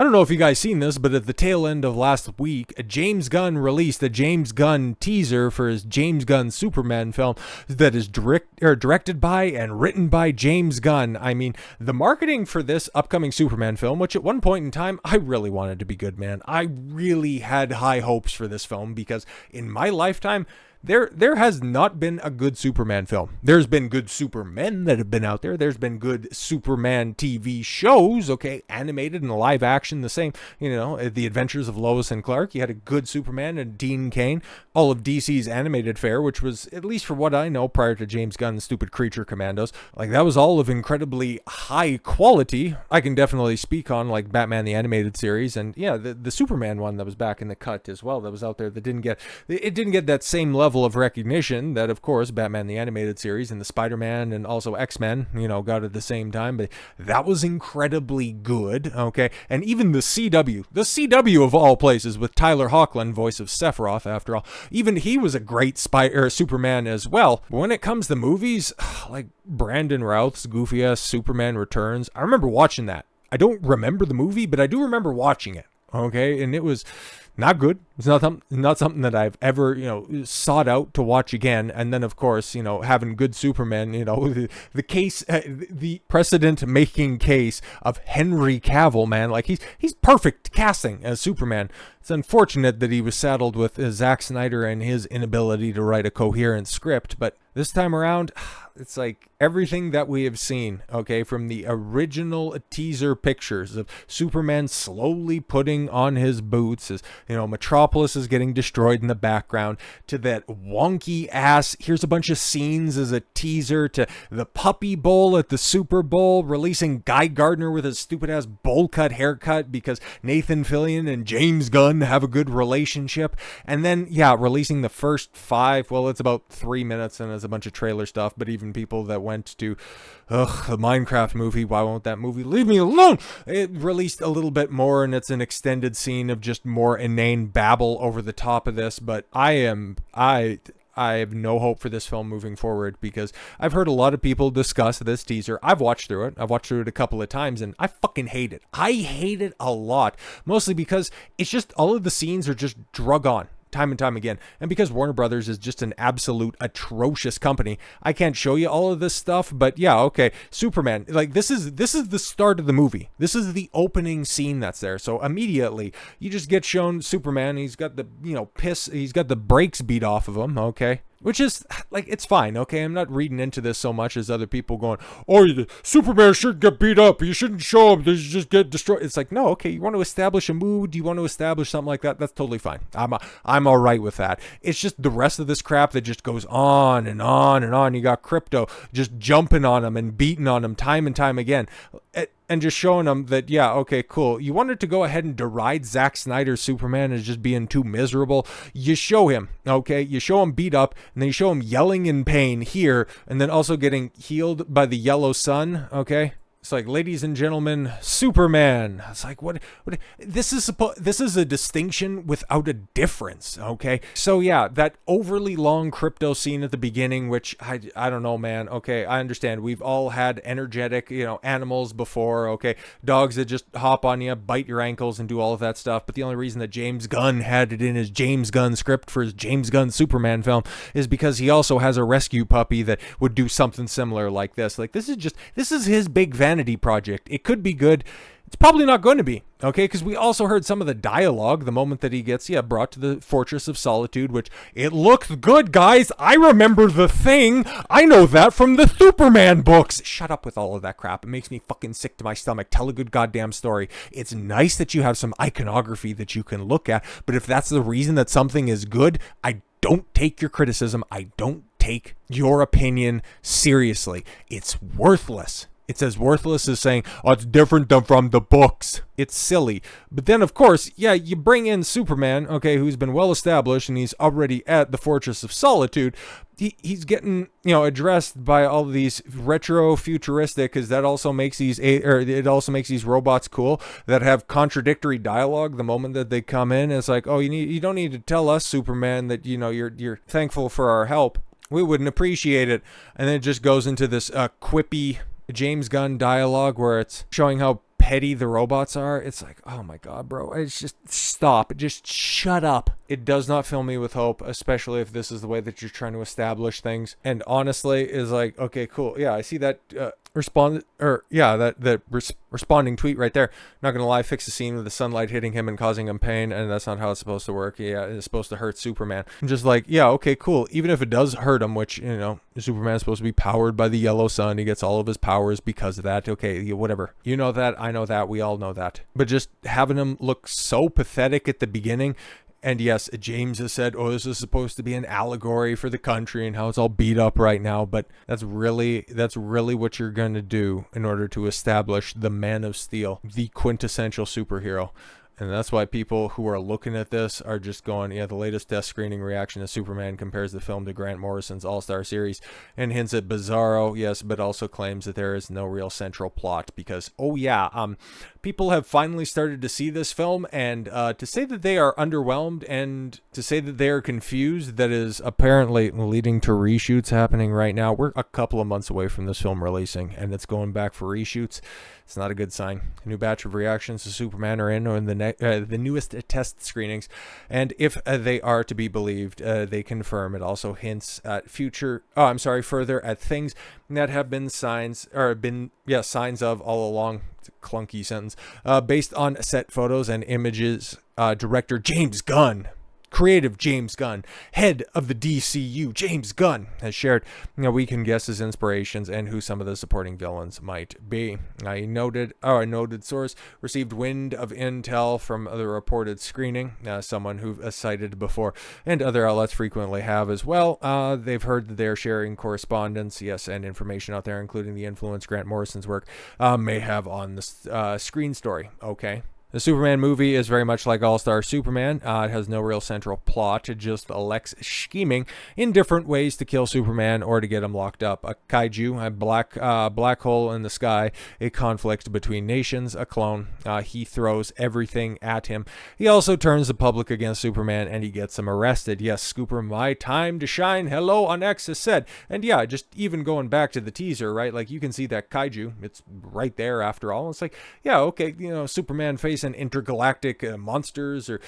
I don't know if you guys seen this, but at the tail end of last week, James Gunn released a James Gunn teaser for his James Gunn Superman film that is directed by and written by James Gunn. I mean, the marketing for this upcoming Superman film, which at one point in time, I really wanted to be good, man. I really had high hopes for this film because in my lifetime, there has not been a good Superman film. There's been good Supermen that have been out there. There's been good Superman TV shows, okay, animated and live action, the same, The Adventures of Lois and Clark. You had a good Superman and Dean Cain. All of DC's animated fare, which was, at least for what I know, prior to James Gunn's stupid Creature Commandos, like that was all of incredibly high quality. I can definitely speak on like Batman the Animated Series and yeah, the Superman one that was back in the cut as well that was out there that didn't get that same level of recognition that, of course, Batman the Animated Series and the Spider-Man and also X-Men, got at the same time, but that was incredibly good, okay? And even the CW of all places, with Tyler Hoechlin, voice of Sephiroth, after all, even he was a great Superman as well. But when it comes to movies, like Brandon Routh's goofy-ass Superman Returns, I remember watching that. I don't remember the movie, but I do remember watching it, okay? And it was not good. It's not something that I've ever, sought out to watch again. And then, of course, having good Superman, the precedent-making case of Henry Cavill, man, like he's perfect casting as Superman. It's unfortunate that he was saddled with Zack Snyder and his inability to write a coherent script, but this time around, it's like everything that we have seen, okay, from the original teaser pictures of Superman slowly putting on his boots as, Metropolis is getting destroyed in the background, to that wonky ass, here's a bunch of scenes as a teaser, to the Puppy Bowl at the Super Bowl, releasing Guy Gardner with his stupid ass bowl cut haircut because Nathan Fillion and James Gunn have a good relationship, and then, yeah, releasing the first 5, well, it's about 3 minutes and it's a bunch of trailer stuff, but even people that went to the Minecraft movie, why won't that movie leave me alone? It released a little bit more, and it's an extended scene of just more inane babble over the top of this, but I have no hope for this film moving forward because I've heard a lot of people discuss this teaser. I've watched through it. I've watched through it a couple of times, and I fucking hate it. I hate it a lot, mostly because it's just all of the scenes are just drug on time and time again. And because Warner Brothers is just an absolute atrocious company, I can't show you all of this stuff, but yeah, okay, Superman, like this is the start of the movie. This is the opening scene that's there. So immediately you just get shown Superman. He's got the, he's got the brakes beat off of him, okay? Which is, like, it's fine, okay? I'm not reading into this so much as other people going, oh, Superman shouldn't get beat up. You shouldn't show him. They should just get destroyed. It's like, no, okay, you want to establish a mood? You want to establish something like that? That's totally fine. I'm all right with that. It's just the rest of this crap that just goes on and on and on. You got Crypto just jumping on him and beating on him time and time again. And just showing them that, yeah, okay, cool. You wanted to go ahead and deride Zack Snyder's Superman as just being too miserable. You show him, okay? You show him beat up, and then you show him yelling in pain here, and then also getting healed by the yellow sun, okay? It's like, ladies and gentlemen, Superman. It's like, what this is a distinction without a difference, okay? So yeah, that overly long Crypto scene at the beginning, which I don't know, man. Okay, I understand. We've all had energetic, animals before, okay? Dogs that just hop on you, bite your ankles, and do all of that stuff. But the only reason that James Gunn had it in his James Gunn script for his James Gunn Superman film is because he also has a rescue puppy that would do something similar like this. Like, this is his big vanity project. It could be good. It's probably not going to be, okay? Because we also heard some of the dialogue the moment that he gets, brought to the Fortress of Solitude, which it looks good, guys. I remember the Thing. I know that from the Superman books. Shut up with all of that crap. It makes me fucking sick to my stomach. Tell a good goddamn story. It's nice that you have some iconography that you can look at, but if that's the reason that something is good, I don't take your criticism. I don't take your opinion seriously. It's worthless. It's as worthless as saying, oh, it's different than from the books. It's silly. But then, of course, yeah, you bring in Superman, okay, who's been well established, and he's already at the Fortress of Solitude. He's getting, addressed by all of these retro futuristic, because that also makes it also makes these robots cool that have contradictory dialogue the moment that they come in. It's like, oh, you don't need to tell us, Superman, that you're thankful for our help. We wouldn't appreciate it. And then it just goes into this quippy James Gunn dialogue where it's showing how petty the robots are, it's like, oh my god, bro, it's just stop, just shut up. It does not fill me with hope, especially if this is the way that you're trying to establish things. And honestly, is like, okay, cool, yeah, I see that responding tweet right there. Not gonna lie, fix the scene with the sunlight hitting him and causing him pain, and that's not how it's supposed to work. Yeah, it's supposed to hurt Superman. I'm just like, yeah, okay, cool. Even if it does hurt him, which, you know, Superman's supposed to be powered by the yellow sun. He gets all of his powers because of that. Okay, whatever. You know that, I know that, we all know that. But just having him look so pathetic at the beginning. And yes, James has said, oh, this is supposed to be an allegory for the country and how it's all beat up right now. But that's really what you're going to do in order to establish the Man of Steel, the quintessential superhero. And that's why people who are looking at this are just going, yeah, the latest test screening reaction to Superman compares the film to Grant Morrison's All-Star series and hints at Bizarro, yes, but also claims that there is no real central plot because, oh yeah, people have finally started to see this film, and to say that they are underwhelmed and to say that they are confused, that is apparently leading to reshoots happening right now. We're a couple of months away from this film releasing, and it's going back for reshoots. It's not a good sign. A new batch of reactions to Superman are in, or in the newest test screenings, and if they are to be believed, they confirm it also hints at further at things that have been signs of all along. It's a clunky sentence. Based on set photos and images, director James Gunn, creative James Gunn, head of the DCU, James Gunn, has shared, we can guess his inspirations and who some of the supporting villains might be. A noted source received wind of intel from the reported screening, someone who've cited before, and other outlets frequently have as well. They've heard that they're sharing correspondence, yes, and information out there, including the influence Grant Morrison's work may have on the screen story. Okay. The Superman movie is very much like All-Star Superman. It has no real central plot, just Lex scheming in different ways to kill Superman or to get him locked up. A kaiju, a black hole in the sky, a conflict between nations, a clone. He throws everything at him. He also turns the public against Superman, and he gets him arrested. Yes, Scooper, my time to shine. Hello on X has said. And yeah, just even going back to the teaser, right? Like, you can see that kaiju. It's right there after all. It's like, yeah, okay, Superman facing intergalactic monsters, or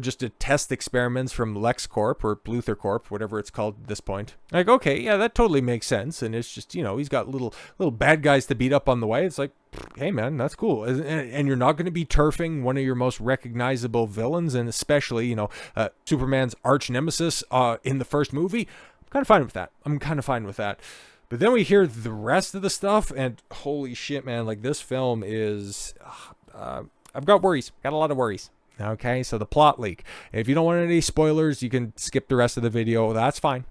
just a test experiments from LexCorp or Luthor Corp, whatever it's called at this point. Like, okay, yeah, that totally makes sense. And it's just, he's got little bad guys to beat up on the way. It's like, hey man, that's cool. And you're not going to be turfing one of your most recognizable villains, and especially Superman's arch nemesis in the first movie. I'm kind of fine with that. But then we hear the rest of the stuff, and holy shit, man, like, this film is I've got worries. Got a lot of worries. Okay, so the plot leak. If you don't want any spoilers, you can skip the rest of the video. That's fine.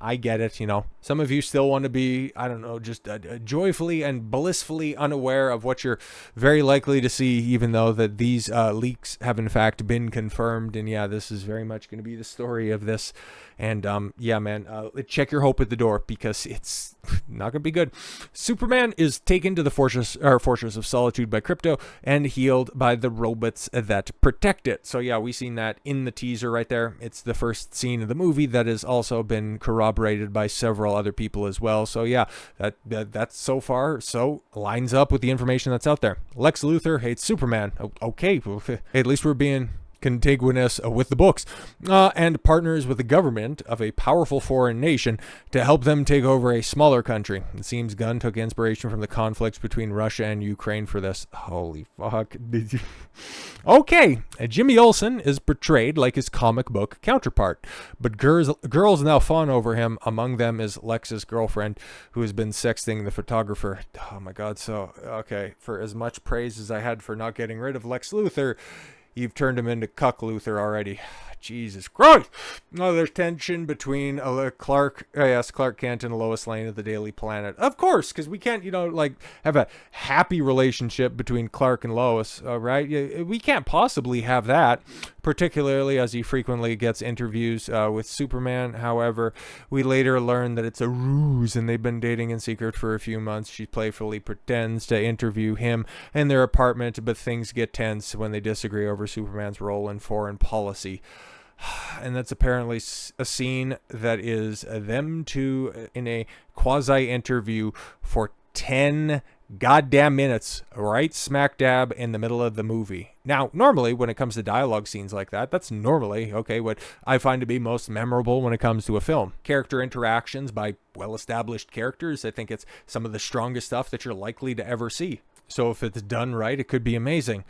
I get it, Some of you still want to be, I don't know, just joyfully and blissfully unaware of what you're very likely to see, even though that these leaks have in fact been confirmed. And yeah, this is very much going to be the story of this. And yeah, man, check your hope at the door, because it's not going to be good. Superman is taken to the Fortress of Solitude by Krypto and healed by the robots that protect it. So yeah, we seen that in the teaser right there. It's the first scene of the movie that has also been corroborated by several other people as well. So yeah, that's so far so lines up with the information that's out there. Lex Luthor hates Superman. Okay, at least we're being contiguous with the books, and partners with the government of a powerful foreign nation to help them take over a smaller country. It seems Gunn took inspiration from the conflicts between Russia and Ukraine for this. Holy fuck. Okay, Jimmy Olsen is portrayed like his comic book counterpart, but girls now fawn over him. Among them is Lex's girlfriend, who has been sexting the photographer. Oh my god. So, okay, for as much praise as I had for not getting rid of Lex Luthor, you've turned him into Cuck Luthor already. Jesus Christ! Oh, there's tension between Clark Kent and Lois Lane at the Daily Planet. Of course, because we can't, have a happy relationship between Clark and Lois, right? We can't possibly have that, particularly as he frequently gets interviews with Superman. However, we later learn that it's a ruse, and they've been dating in secret for a few months. She playfully pretends to interview him in their apartment, but things get tense when they disagree over Superman's role in foreign policy. And that's apparently a scene that is them two in a quasi-interview for 10 goddamn minutes, right smack dab in the middle of the movie. Now, normally, when it comes to dialogue scenes like that, that's normally, okay, what I find to be most memorable when it comes to a film. Character interactions by well-established characters, I think it's some of the strongest stuff that you're likely to ever see. So if it's done right, it could be amazing.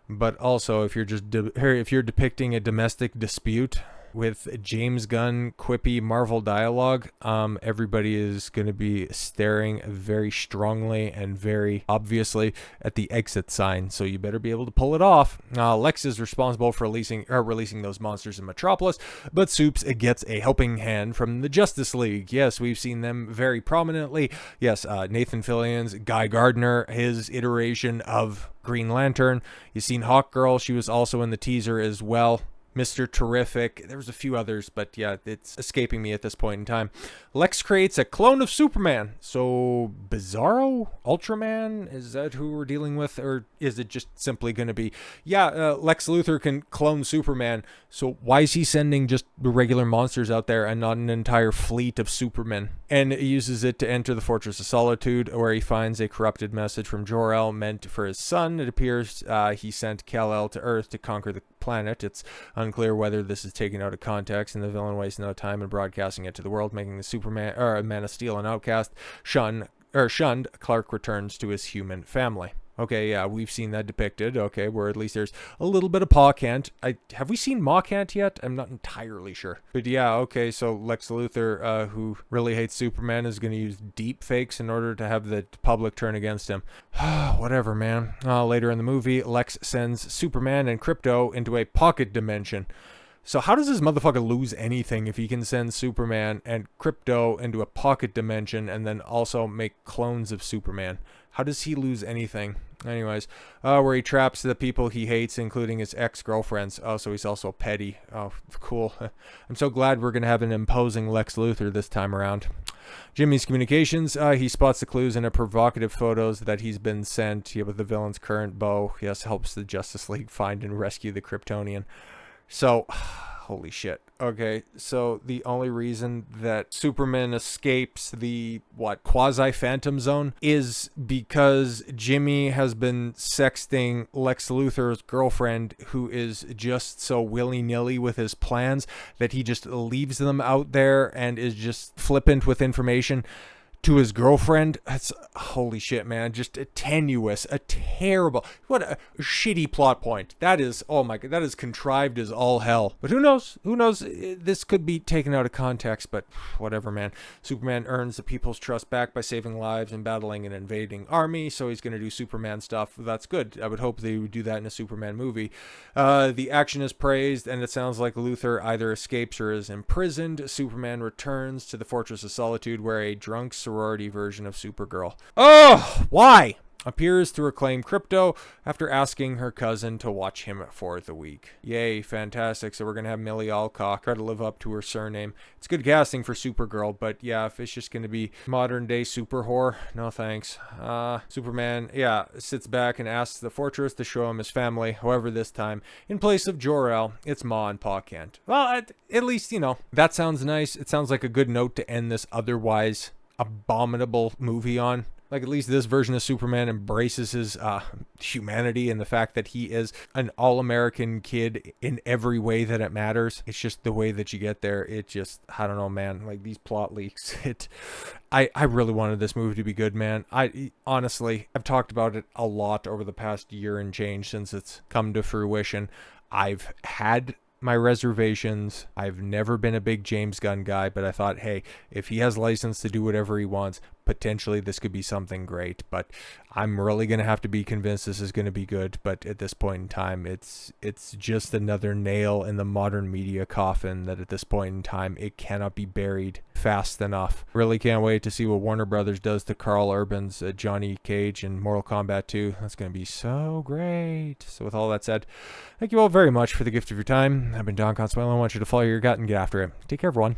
But also, if you're just if you're depicting a domestic dispute with James Gunn quippy Marvel dialogue, everybody is going to be staring very strongly and very obviously at the exit sign, so you better be able to pull it off. Lex is responsible for releasing those monsters in Metropolis, but Supes gets a helping hand from the Justice League. Yes, we've seen them very prominently. Yes, Nathan Fillion's Guy Gardner, his iteration of Green Lantern. You've seen Hawkgirl, she was also in the teaser as well. Mr. Terrific. There was a few others, but yeah, it's escaping me at this point in time. Lex creates a clone of Superman. So, Bizarro? Ultraman? Is that who we're dealing with? Or is it just simply going to be, Lex Luthor can clone Superman, so why is he sending just the regular monsters out there and not an entire fleet of Supermen? And he uses it to enter the Fortress of Solitude, where he finds a corrupted message from Jor-El meant for his son. It appears he sent Kal-El to Earth to conquer the planet. It's unclear whether this is taken out of context, and the villain wastes no time in broadcasting it to the world, making the Superman or Man of Steel an outcast. Shunned, Clark returns to his human family. Okay, yeah, we've seen that depicted. Okay, where at least there's a little bit of paw cant. Have we seen Ma Kent yet? I'm not entirely sure. But yeah, okay, so Lex Luthor, who really hates Superman, is going to use deep fakes in order to have the public turn against him. Whatever, man. Later in the movie, Lex sends Superman and Krypto into a pocket dimension. So how does this motherfucker lose anything if he can send Superman and Krypto into a pocket dimension and then also make clones of Superman? How does he lose anything? Anyways, where he traps the people he hates, including his ex-girlfriends. Oh, so he's also petty. Oh, cool. I'm so glad we're going to have an imposing Lex Luthor this time around. Jimmy's communications. He spots the clues in a provocative photos that he's been sent with the villain's current bow. Yes, helps the Justice League find and rescue the Kryptonian. So, holy shit. Okay, so the only reason that Superman escapes the, quasi-phantom zone is because Jimmy has been sexting Lex Luthor's girlfriend, who is just so willy-nilly with his plans that he just leaves them out there and is just flippant with information to his girlfriend. That's holy shit, man. Just a tenuous, a terrible, what a shitty plot point. That is, oh my god, that is contrived as all hell. But who knows? Who knows? This could be taken out of context, but whatever, man. Superman earns the people's trust back by saving lives and battling an invading army, so he's going to do Superman stuff. That's good. I would hope they would do that in a Superman movie. The action is praised, and it sounds like Luthor either escapes or is imprisoned. Superman returns to the Fortress of Solitude, where a drunk sorority version of Supergirl, why? Appears to reclaim Krypto after asking her cousin to watch him for the week. Yay, fantastic. So we're going to have Millie Alcock try to live up to her surname. It's good casting for Supergirl, but yeah, if it's just going to be modern day super whore, no thanks. Superman, sits back and asks the Fortress to show him his family. However, this time, in place of Jor-El, it's Ma and Pa Kent. Well, at least, that sounds nice. It sounds like a good note to end this otherwise abominable movie on. Like, at least this version of Superman embraces his humanity and the fact that he is an all-American kid in every way that it matters. It's just the way that you get there. It just, I don't know, man. Like, these plot leaks, I really wanted this movie to be good, man. Honestly, I've talked about it a lot over the past year and change since it's come to fruition. I've had my reservations. I've never been a big James Gunn guy, but I thought, hey, if he has license to do whatever he wants, potentially this could be something great. But I'm really going to have to be convinced this is going to be good. But at this point in time, it's just another nail in the modern media coffin that at this point in time, it cannot be buried fast enough. Really can't wait to see what Warner Brothers does to Carl Urban's Johnny Cage in Mortal Kombat 2. That's going to be so great. So with all that said, thank you all very much for the gift of your time. I've been Don Consuelo. I want you to follow your gut and get after it. Take care, everyone.